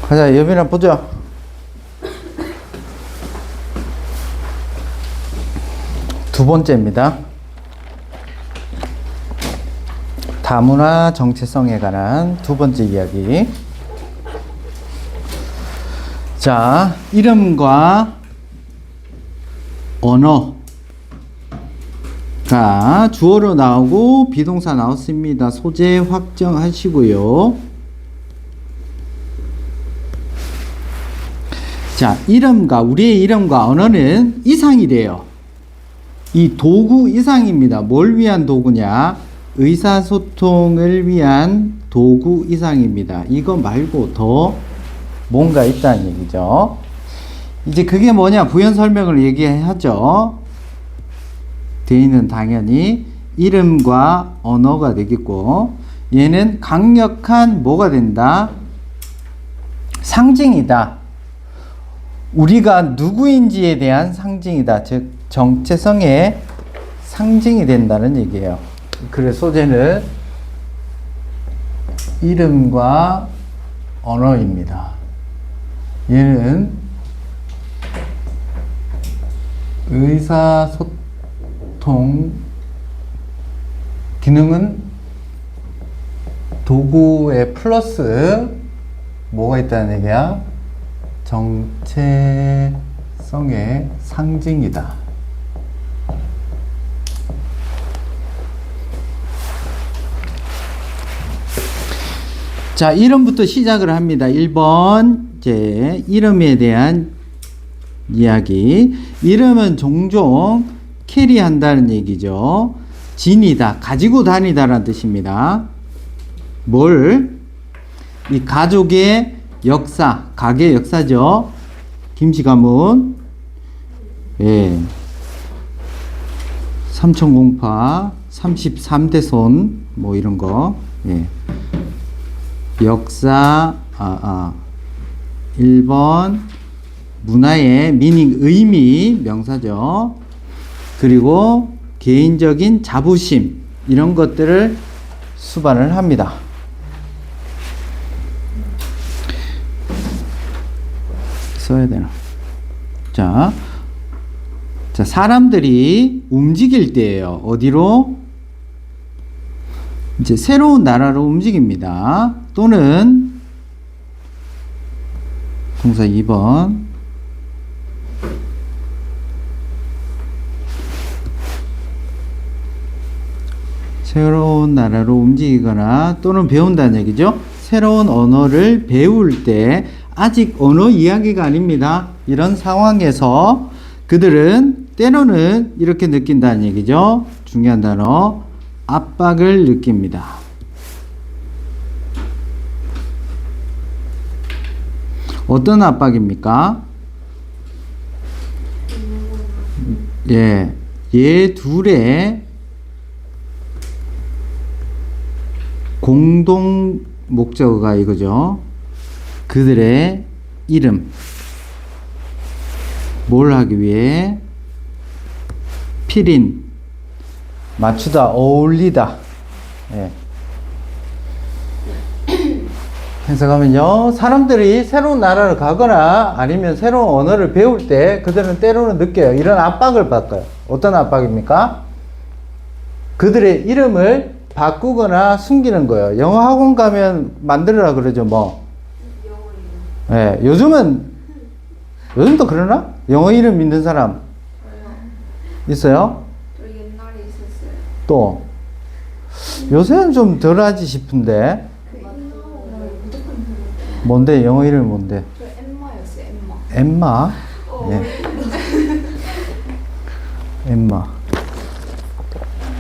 가자, 여빈아, 보자. 두 번째입니다. 다문화 정체성에 관한 두 번째 이야기. 자, 이름과 언어가 주어로 나오고 비동사 나왔습니다. 소재 확정하시고요. 자, 우리의 이름과 언어는 이상이래요. 이 도구 이상입니다. 뭘 위한 도구냐? 의사소통을 위한 도구 이상입니다. 이거 말고 더 뭔가 있다는 얘기죠. 이제 그게 뭐냐? 부연 설명을 얘기하죠. 대인은 당연히 이름과 언어가 되겠고, 얘는 강력한 뭐가 된다? 상징이다. 우리가 누구인지에 대한 상징이다. 즉 정체성의 상징이 된다는 얘기예요. 그래서 소재는 이름과 언어입니다. 얘는 의사소통 기능은 도구에 플러스 뭐가 있다는 얘기야? 정체성의 상징이다. 자, 이름부터 시작을 합니다. 1번, 이제 이름에 대한 이야기. 이름은 종종 캐리한다는 얘기죠. 지니다, 가지고 다니다라는 뜻입니다. 이 가족의 역사, 가게 역사죠. 김씨 가문, 예, 삼천공파, 33대 손, 뭐 이런 거, 예. 역사, 1번, 문화의 미닝, 의미, 명사죠. 그리고 개인적인 자부심, 이런 것들을 수반을 합니다. 써야 되나? 자, 사람들이 움직일 때예요. 어디로? 이제 새로운 나라로 움직입니다. 또는 동사 2번 새로운 나라로 움직이거나 또는 배운다는 얘기죠. 새로운 언어를 배울 때 아직 언어 이야기가 아닙니다. 이런 상황에서 그들은 때로는 이렇게 느낀다는 얘기죠. 중요한 단어, 압박을 느낍니다. 어떤 압박입니까? 예, 얘 둘의 공동 목적어가 이거죠. 그들의 이름. 뭘 하기 위해? 필인. 맞추다, 어울리다. 예. 해석하면요, 사람들이 새로운 나라를 가거나 아니면 새로운 언어를 배울 때 그들은 때로는 느껴요. 이런 압박을 받아요. 어떤 압박입니까? 그들의 이름을 바꾸거나 숨기는 거예요. 영어 학원 가면 만들으라 그러죠, 뭐. 예, 요즘도 그러나? 영어 이름 믿는 사람 있어요? 저 옛날에 있었어요. 또 요새는 좀 덜하지 싶은데. 뭔데? 영어 이름이 뭔데? 저 엠마였어요. 엠마? 예. 엠마.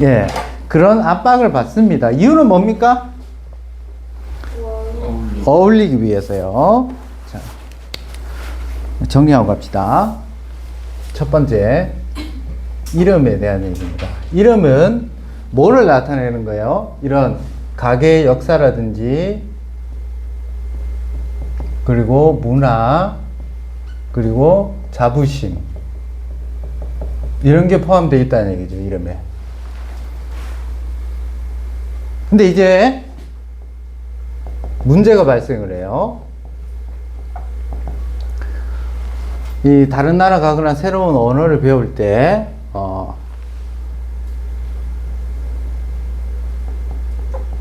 예. 그런 압박을 받습니다. 이유는 뭡니까? 어울리기 위해서요. 자, 정리하고 갑시다. 첫 번째, 이름에 대한 얘기입니다. 이름은 뭐를 나타내는 거예요? 이런 가게의 역사라든지, 그리고 문화, 그리고 자부심, 이런 게 포함되어 있다는 얘기죠, 이름에. 근데 이제 문제가 발생을 해요. 이 다른 나라 가거나 새로운 언어를 배울 때,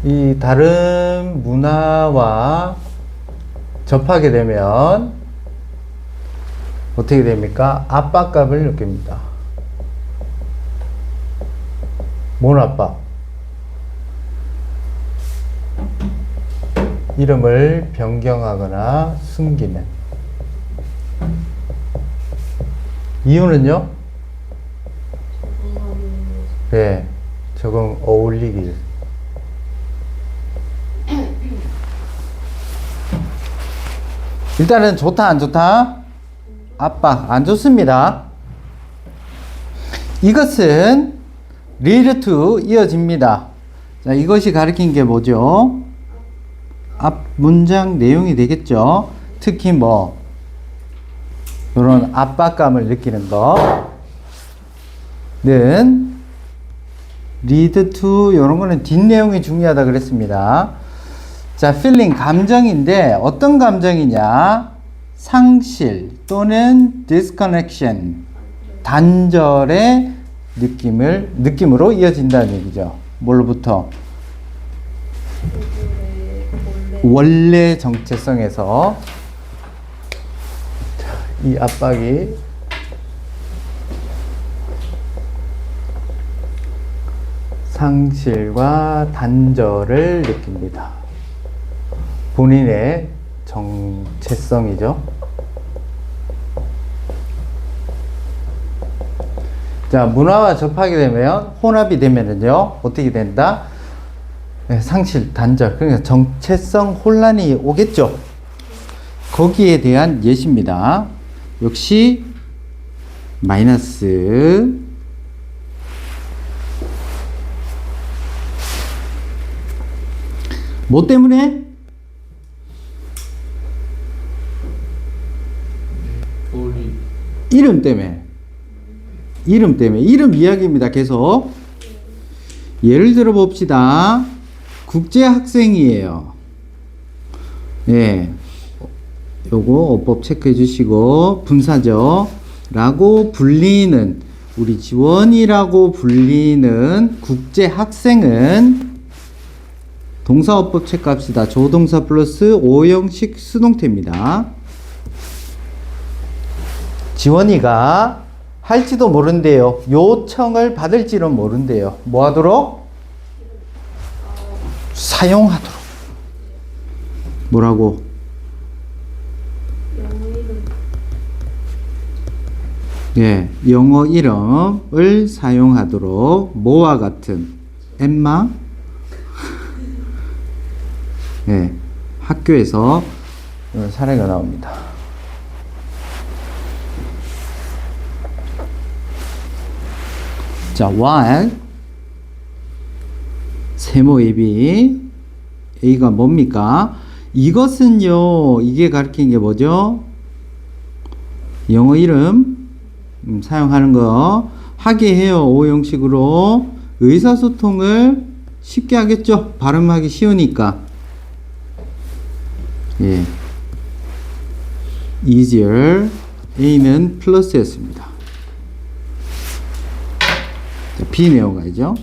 이 다른 문화와 접하게 되면 어떻게 됩니까? 압박감을 느낍니다. 뭔 압박? 이름을 변경하거나 숨기는. 이유는요? 네, 조금 어울리길. 일단은 좋다, 안 좋다? 압박, 안 좋습니다. 이것은 lead to 이어집니다. 자, 이것이 가리킨 게 뭐죠? 앞 문장 내용이 되겠죠. 특히 뭐 이런 압박감을 느끼는 거는 lead to 이런 거는 뒷내용이 중요하다 그랬습니다. 자, feeling 감정인데 어떤 감정이냐? 상실 또는 disconnection 단절의 느낌으로 이어진다는 얘기죠. 뭘로부터? 원래 정체성에서 이 압박이 상실과 단절을 느낍니다. 본인의 정체성이죠. 자, 문화와 접하게 되면, 혼합이 되면은요, 어떻게 된다? 네, 상실, 단절, 그러니까 정체성 혼란이 오겠죠. 거기에 대한 예시입니다. 역시, 마이너스, 뭐 때문에? 이름 때문에. 이름 이야기입니다. 계속. 예를 들어 봅시다. 국제 학생이에요. 예. 요거 어법 체크해 주시고, 분사죠. 라고 불리는, 우리 지원이라고 불리는 국제 학생은 동사 어법 체크합시다. 조동사 플러스 오형식 수동태입니다. 지원이가 할지도 모른대요. 요청을 받을지는 모른대요. 뭐 하도록? 사용하도록. 뭐라고? 예, 영어 이름을 사용하도록. 뭐와 같은? 엠마? 예, 학교에서 사례가 나옵니다. 자, while 세모 예비 A가 뭡니까? 이것은요, 이게 가리키는 게 뭐죠? 영어 이름 사용하는 거 하게 해요. O 형식으로 의사소통을 쉽게 하겠죠. 발음하기 쉬우니까. 예. easier A는 플러스였습니다. B 내용 가죠.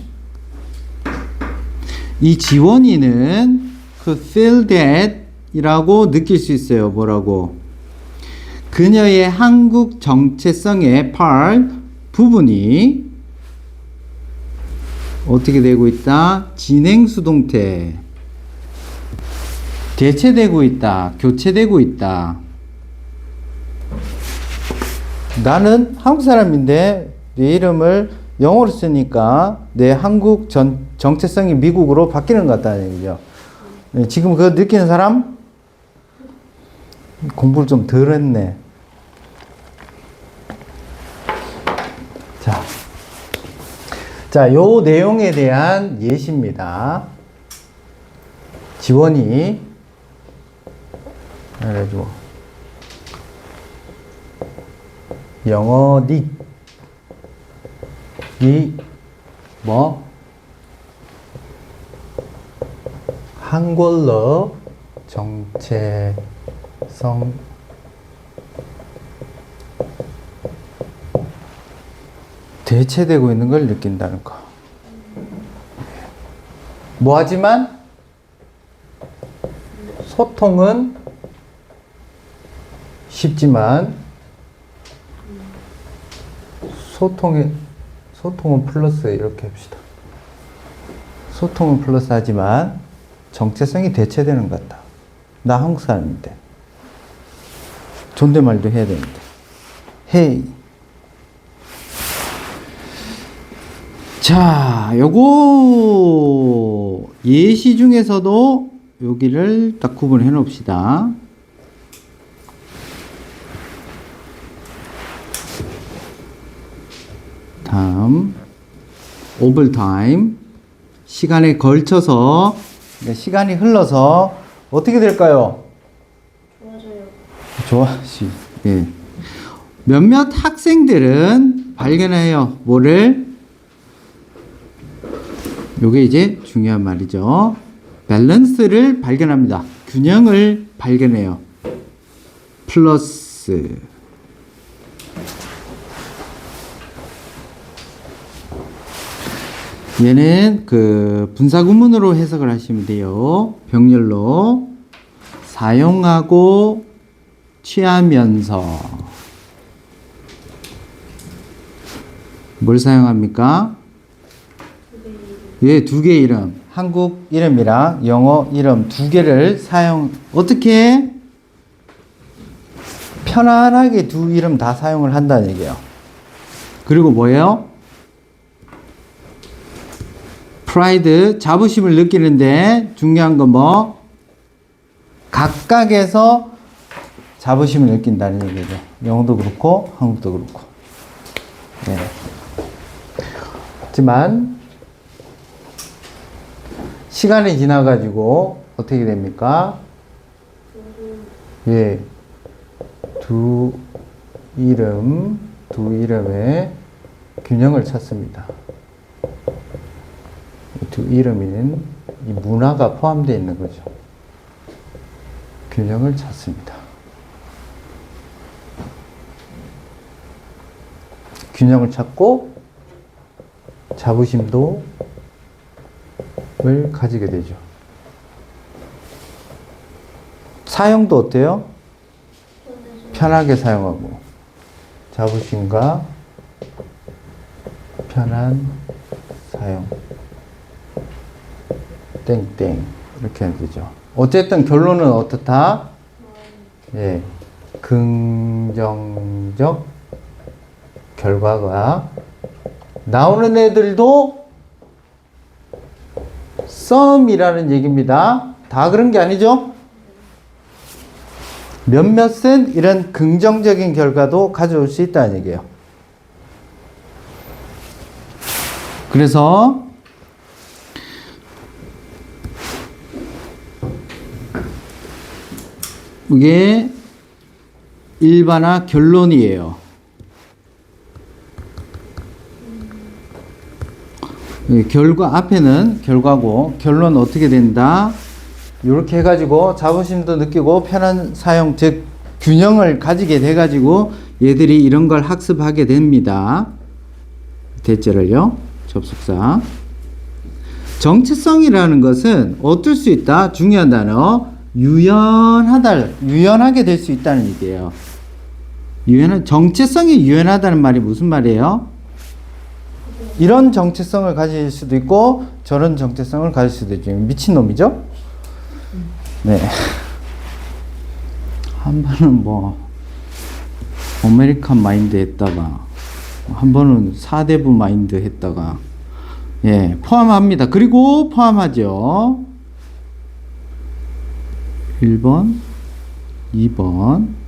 이 지원이는 그 feel that 이라고 느낄 수 있어요. 뭐라고? 그녀의 한국 정체성의 part 부분이 어떻게 되고 있다? 진행 수동태 대체되고 있다. 교체되고 있다. 나는 한국 사람인데 내 이름을 영어로 쓰니까 내 한국 정체성이 미국으로 바뀌는 것 같다는 얘기죠. 지금 그거 느끼는 사람? 공부를 좀 덜 했네. 자, 요 내용에 대한 예시입니다. 지원이 그래가지고 영어 뭐 한글로 정체성 대체되고 있는 걸 느낀다는 거. 뭐하지만 소통은 쉽지만 소통은 플러스 이렇게 합시다. 소통은 플러스 하지만 정체성이 대체되는 것 같다. 나 한국 사람인데 존댓말도 해야 되는데 헤이. 자, 요거 예시 중에서도 여기를 딱 구분해 놓읍시다. 다음 오버타임, 시간에 걸쳐서, 시간이 흘러서 어떻게 될까요? 좋아지. 예. 몇몇 학생들은 발견해요. 뭐를? 요게 이제 중요한 말이죠. 밸런스를 발견합니다. 균형을 발견해요. 플러스. 얘는 그 분사구문으로 해석을 하시면 돼요. 병렬로 사용하고 취하면서 뭘 사용합니까? 예, 두 개의 이름, 한국 이름이랑 영어 이름 두 개를 어떻게? 편안하게 두 이름 다 사용을 한다는 얘기예요. 그리고 뭐예요? 프라이드, 자부심을 느끼는데 중요한 건 뭐? 각각에서 자부심을 느낀다는 얘기죠. 영어도 그렇고 한국도 그렇고. 네. 하지만 시간이 지나가지고 어떻게 됩니까? 예, 두 이름의 균형을 찾습니다. 두 이름에는 이 문화가 포함되어 있는 거죠. 균형을 찾습니다. 균형을 찾고 자부심도 을 가지게 되죠. 사용도 어때요? 편하게 사용하고 자부심과 편한 사용 땡땡 이렇게 하면 되죠. 어쨌든 결론은 어떻다? 예, 긍정적 결과가 나오는 애들도 썸이라는 얘기입니다. 다 그런 게 아니죠? 몇몇은 이런 긍정적인 결과도 가져올 수 있다는 얘기예요. 그래서 이게 일반화 결론이에요. 결과 앞에는 결과고 결론 어떻게 된다? 이렇게 해가지고 자부심도 느끼고 편한 사용, 즉 균형을 가지게 돼가지고 얘들이 이런 걸 학습하게 됩니다. 대체를요. 접속사. 정체성이라는 것은 어떨 수 있다? 중요한 단어. 유연하게 될 수 있다는 얘기예요. 정체성이 유연하다는 말이 무슨 말이에요? 이런 정체성을 가질 수도 있고 저런 정체성을 가질 수도 있죠. 미친놈이죠? 네. 한 번은 뭐 아메리칸 마인드 했다가 한 번은 사대부 마인드 했다가 예, 포함합니다. 그리고 포함하죠. 1번, 2번.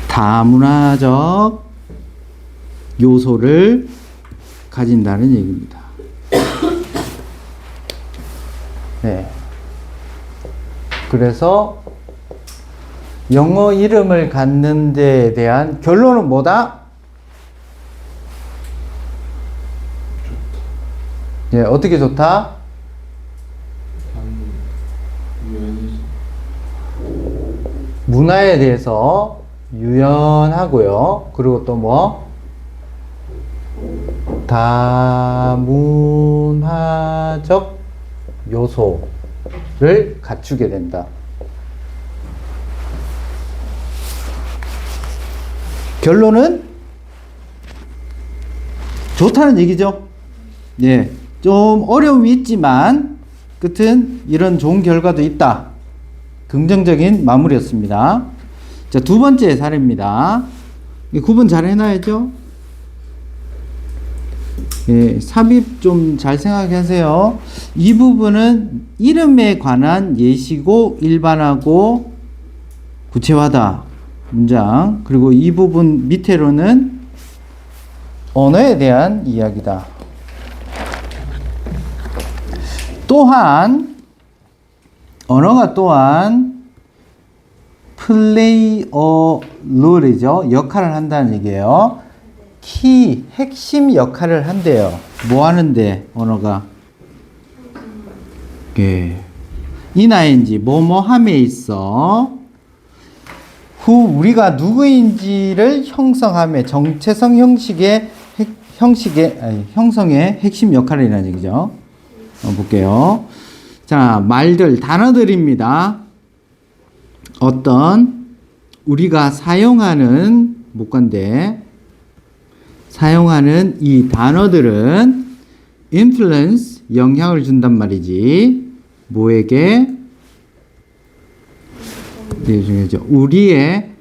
다문화적 요소를 가진다는 얘기입니다. 네. 그래서 영어 이름을 갖는 데에 대한 결론은 뭐다? 예, 어떻게 좋다? 문화에 대해서 유연하고요. 그리고 또 뭐? 다문화적 요소를 갖추게 된다. 결론은 좋다는 얘기죠. 예, 좀 어려움이 있지만 끝은 이런 좋은 결과도 있다. 긍정적인 마무리였습니다. 자, 두 번째 사례입니다. 구분 잘 해놔야죠. 예, 삽입 좀 잘 생각하세요. 이 부분은 이름에 관한 예시고 일반하고 구체화다. 문장. 그리고 이 부분 밑에로는 언어에 대한 이야기다. 또한 언어가 또한 플레이 어 롤이죠. 역할을 한다는 얘기예요. 키, 핵심 역할을 한대요. 뭐 하는데, 언어가? 예. ing, 뭐뭐 함에 있어. 후, 우리가 누구인지를 형성함에, 정체성 형성의 핵심 역할이라는 얘기죠. 볼게요. 자, 말들, 단어들입니다. 어떤, 우리가 사용하는, 못 간대. 사용하는 이 단어들은 influence, 영향을 준단 말이지. 뭐에게? 되게 중요하죠. 우리의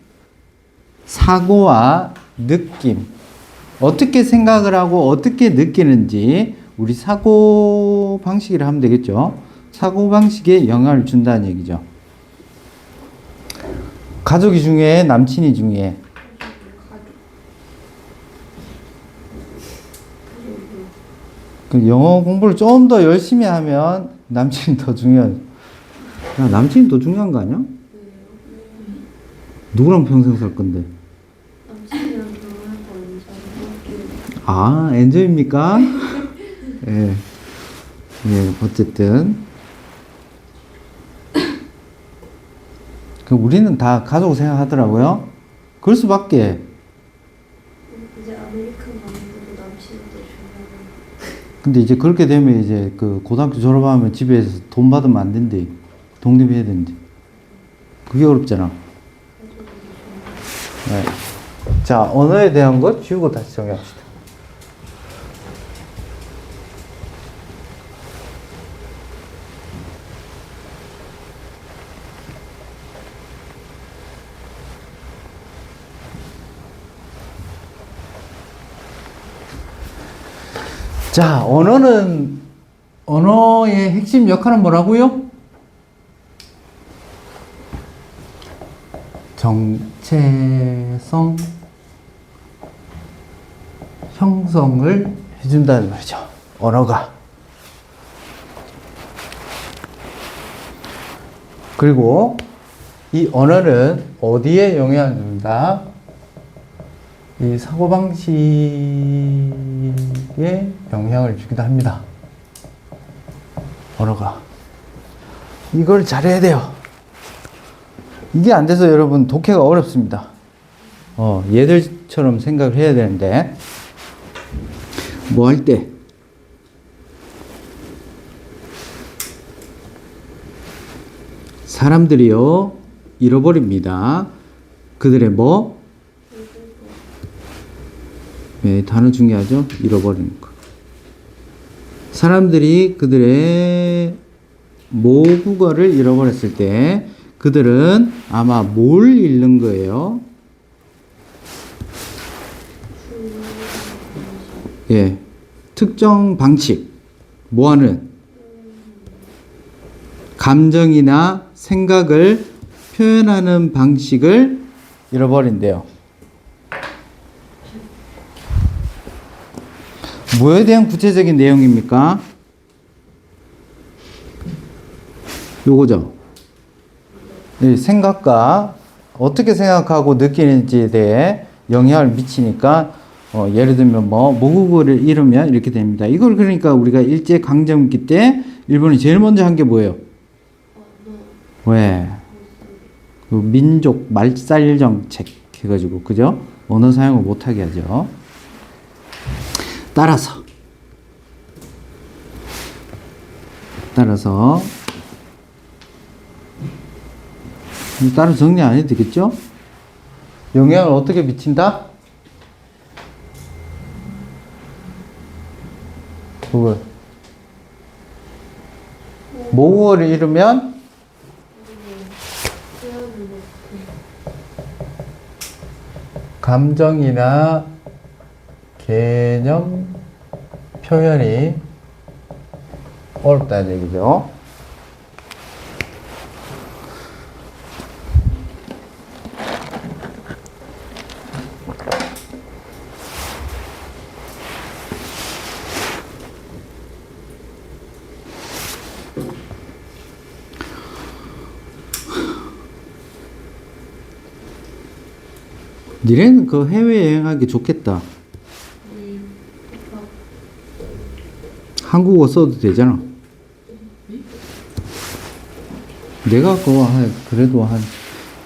사고와 느낌. 어떻게 생각을 하고 어떻게 느끼는지 우리 사고 방식이라 하면 되겠죠. 사고 방식에 영향을 준다는 얘기죠. 가족이 중요해? 남친이 중요해? 그 영어 공부를 좀 더 열심히 하면 남친이 더 중요한. 야, 남친이 더 중요한 거 아니야? 누구랑 평생 살 건데? 남친이랑 결혼할 거 아니잖아. 아, 엔조입니까? 예. 예, 어쨌든. 그 우리는 다 가족 생각하더라고요. 그럴 수밖에. 이제 아메리칸 가는데도 남친이 더 중요하고. 근데 이제 그렇게 되면 이제 그 고등학교 졸업하면 집에서 돈 받으면 안 된대. 독립해야 된대. 그게 어렵잖아. 네. 자, 언어에 대한 것 지우고 다시 정리합시다. 자, 언어의 핵심 역할은 뭐라고요? 정체성 형성을 해준다는 말이죠. 언어가. 그리고 이 언어는 어디에 영향을 준다? 이 사고방식에 영향을 주기도 합니다. 언어가. 이걸 잘해야 돼요. 이게 안 돼서 여러분 독해가 어렵습니다. 얘들처럼 생각을 해야 되는데, 뭐 할 때? 사람들이요, 잃어버립니다. 그들의 뭐? 네, 단어 중요하죠? 잃어버리는 거. 사람들이 그들의 모국어를 잃어버렸을 때 그들은 아마 뭘 잃는 거예요? 예, 특정 방식, 뭐하는? 감정이나 생각을 표현하는 방식을 잃어버린대요. 뭐에 대한 구체적인 내용입니까? 요거죠. 생각과 어떻게 생각하고 느끼는지에 대해 영향을 미치니까 예를 들면 뭐 모국어를 잃으면 이렇게 됩니다. 이걸 그러니까 우리가 일제 강점기 때 일본이 제일 먼저 한 게 뭐예요? 왜? 그 민족 말살 정책 해가지고 그죠? 언어 사용을 못하게 하죠. 따라서 따로 정리 안 해도 되겠죠? 영향을 어떻게 미친다? 그걸 모국어를 잃으면 감정이나 개념 표현이 어렵다는 얘기죠. 니네는 그 해외여행하기 좋겠다. 한국어 써도 되잖아. 내가 그거 그래도 한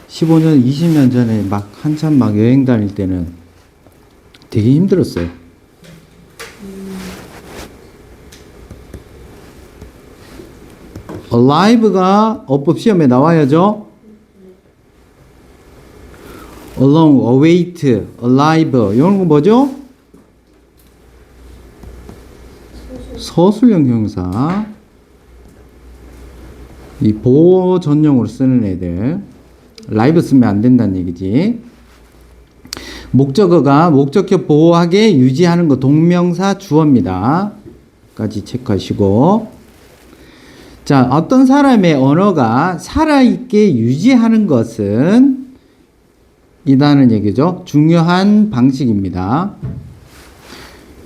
15년, 20년 전에 막 한참 막 여행 다닐 때는 되게 힘들었어요. alive가 어법 시험에 나와야죠. along, await, alive 이런 거 뭐죠? 서술형 형사. 이 보호 전용으로 쓰는 애들 live 쓰면 안 된다는 얘기지. 목적어가 목적격 보호하게 유지하는 거 동명사 주어입니다. 까지 체크하시고, 자, 어떤 사람의 언어가 살아있게 유지하는 것은 이다는 얘기죠. 중요한 방식입니다.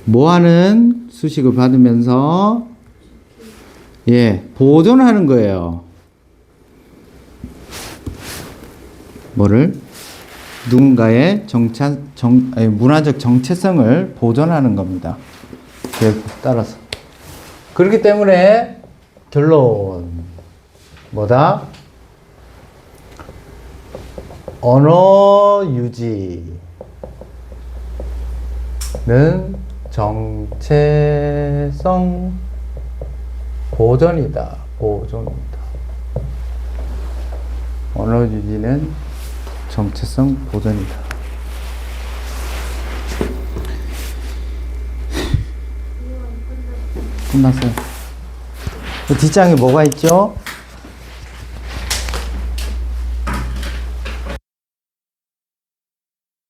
뭐하는 수식을 받으면서 보존하는 거예요. 뭐를? 누군가의 문화적 정체성을 보존하는 겁니다. 따라서. 그렇기 때문에 결론 뭐다? 언어 유지는 정체성 보존이다. 언어 유지는 정체성 보존이다. 끝났어요. 뒷장에 뭐가 있죠?